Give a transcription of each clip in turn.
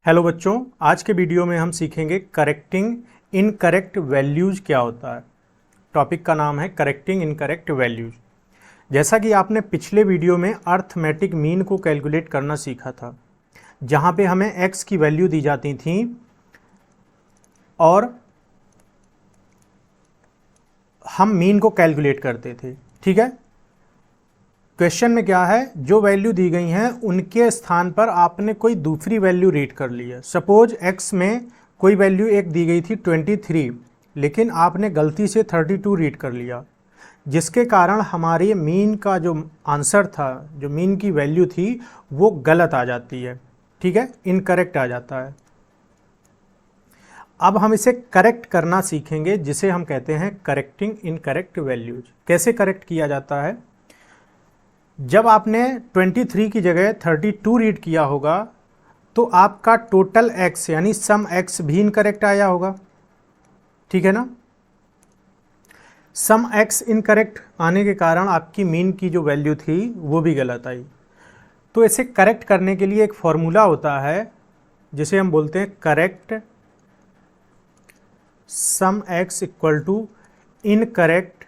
Hello बच्चों, आज के वीडियो में हम सीखेंगे करेक्टिंग इनकरेक्ट वैल्यूज क्या होता है। टॉपिक का नाम है करेक्टिंग इनकरेक्ट वैल्यूज। जैसा कि आपने पिछले वीडियो में अर्थमेटिक मीन को कैलकुलेट करना सीखा था, जहां पे हमें x की वैल्यू दी जाती थी और हम मीन को कैलकुलेट करते थे। ठीक है, क्वेश्चन में क्या है, जो वैल्यू दी गई हैं उनके स्थान पर आपने कोई दूसरी वैल्यू रीड कर ली है। सपोज x में कोई वैल्यू एक दी गई थी 23, लेकिन आपने गलती से 32 रीड कर लिया, जिसके कारण हमारे मीन का जो आंसर था, जो मीन की वैल्यू थी, वो गलत आ जाती है। ठीक है, इनकरेक्ट आ जाता है। अब हम इसे करेक्ट करना सीखेंगे, जिसे हम कहते हैं करेक्टिंग इनकरेक्ट वैल्यूज। कैसे करेक्ट किया जाता है? जब आपने 23 की जगह 32 रीड किया होगा तो आपका टोटल x यानी सम x भी इनकरेक्ट आया होगा। ठीक है ना? सम x इनकरेक्ट आने के कारण आपकी मीन की जो वैल्यू थी वो भी गलत आई। तो इसे करेक्ट करने के लिए एक फॉर्मूला होता है जिसे हम बोलते हैं correct sum x equal to incorrect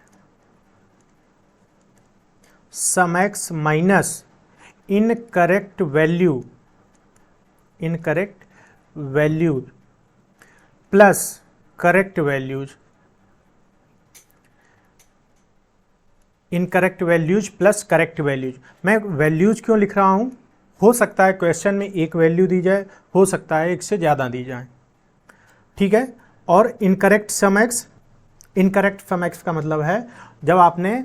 sum x minus incorrect values plus correct values. Incorrect values plus correct values. मैं वैल्यूज क्यों लिख रहा हूं? हो सकता है क्वेश्चन में एक वैल्यू दी जाए, हो सकता है एक से ज़्यादा दी जाए। ठीक है, और इनकरेक्ट सम एक्स का मतलब है जब आपने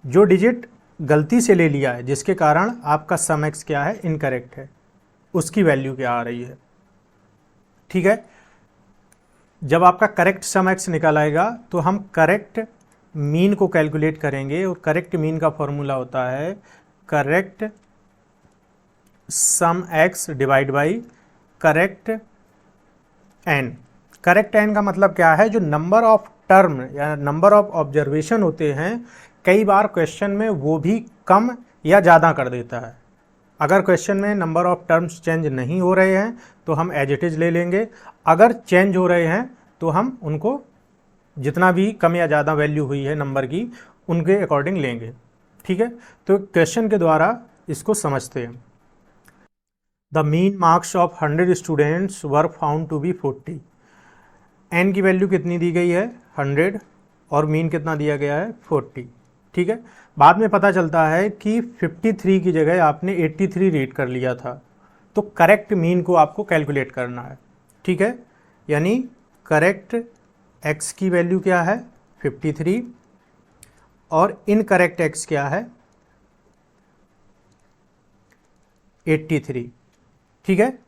जो डिजिट गलती से ले लिया है, जिसके कारण आपका सम एक्स क्या है, इनकरेक्ट है, उसकी वैल्यू क्या आ रही है। ठीक है, जब आपका करेक्ट सम एक्स निकल आएगा तो हम करेक्ट मीन को कैलकुलेट करेंगे, और करेक्ट मीन का फॉर्मूला होता है correct sum x divide by correct n. Correct n का मतलब क्या है? जो नंबर ऑफ टर्म या नंबर ऑफ ऑब्जर्वेशन होते हैं, कई बार क्वेश्चन में वो भी कम या ज़्यादा कर देता है। अगर क्वेश्चन में नंबर ऑफ टर्म्स चेंज नहीं हो रहे हैं तो हम एज इट इज़ ले लेंगे, अगर चेंज हो रहे हैं तो हम उनको जितना भी कम या ज़्यादा वैल्यू हुई है नंबर की, उनके अकॉर्डिंग लेंगे। ठीक है, तो क्वेश्चन के द्वारा इसको समझते हैं। The mean marks of 100 students were found to be 40। N की वैल्यू कितनी दी गई है? 100, और मीन कितना दिया गया है? 40। ठीक है, बाद में पता चलता है कि 53 की जगह आपने 83 रीड कर लिया था, तो करेक्ट मीन को आपको कैलकुलेट करना है। ठीक है, यानी करेक्ट x की वैल्यू क्या है? 53, और इनकरेक्ट x क्या है? 83। ठीक है,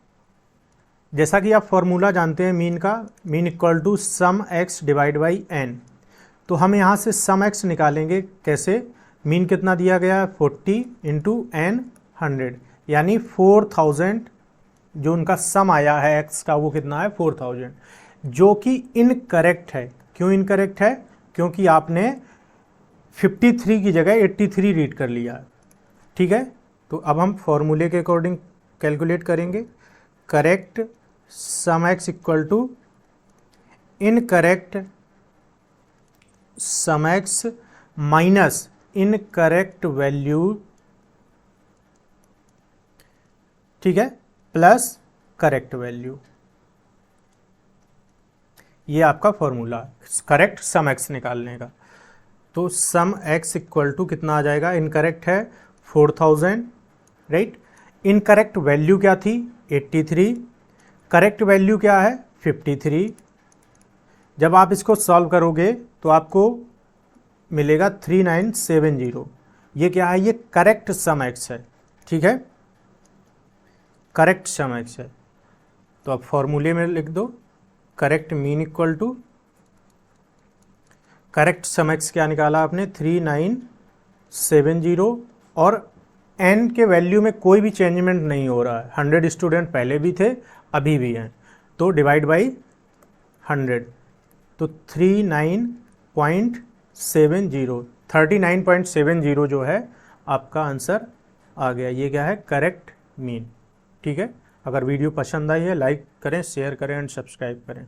जैसा कि आप फॉर्मूला जानते हैं मीन का, mean equal to sum x divide by n. तो हम यहाँ से सम एक्स निकालेंगे। कैसे? मीन कितना दिया गया है? 40 इंटू एन 100, यानी 4000। जो उनका सम आया है एक्स का वो कितना है? 4000, जो कि इनकरेक्ट है। क्यों इनकरेक्ट है? क्योंकि आपने 53 की जगह 83 रीड कर लिया है। ठीक है, तो अब हम फॉर्मूले के अकॉर्डिंग कैलकुलेट करेंगे। Correct sum x equal to incorrect sum x minus incorrect value, ठीक है, प्लस करेक्ट वैल्यू। ये आपका फॉर्मूला करेक्ट सम एक्स निकालने का। तो सम एक्स इक्वल टू कितना आ जाएगा? इनकरेक्ट है 4000, राइट। इनकरेक्ट वैल्यू क्या थी? 83। करेक्ट वैल्यू क्या है? 53। जब आप इसको सॉल्व करोगे तो आपको मिलेगा 3970। ये क्या है? ये करेक्ट सम एक्स है। ठीक है, करेक्ट सम एक्स है। तो आप फॉर्मूले में लिख दो correct mean equal to correct sum x क्या निकाला आपने? 3970, और एन के वैल्यू में कोई भी चेंजमेंट नहीं हो रहा है। 100 स्टूडेंट पहले भी थे, अभी भी हैं, तो डिवाइड बाई 100, तो 39.70 जो है आपका आंसर आ गया। ये क्या है? Correct mean. ठीक है, अगर वीडियो पसंद आई है लाइक करें, शेयर करें एंड सब्सक्राइब करें।